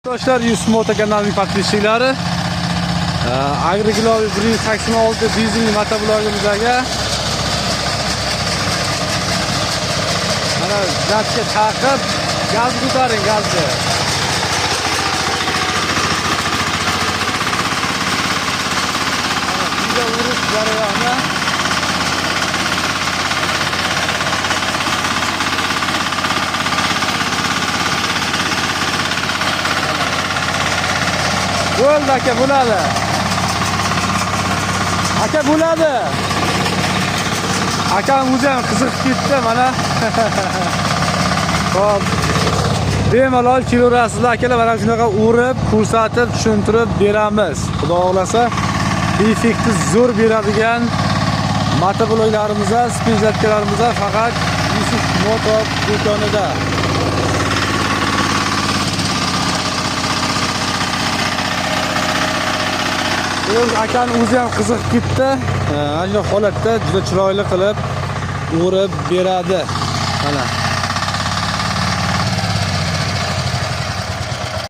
Arkadaşlar, Yusuf Moto kanalining podpischiklari, Agrigloy 186 dizelli motoblogimizga mana gazga taqib, gaz ko'taring, gazni. Mana juda urush jarayoni. Bo'ldi aka, bo'ladi. Aka, bo'ladi. Akam o'zi ham qiziqib ketdi mana. Xo'p. Bemalol kelaverasizlar akalar, mana shunaqa urib, ko'rsatib, tushuntirib beramiz. Xudo xolasa, effektni zo'r beradigan motobloglarimiz, spinzatkalarimiz faqat Yusuf Moto do'konida. Akani o'zi ham qiziqib ketdi. Ana shu holatda juda chiroyli qilib urib beradi. Mana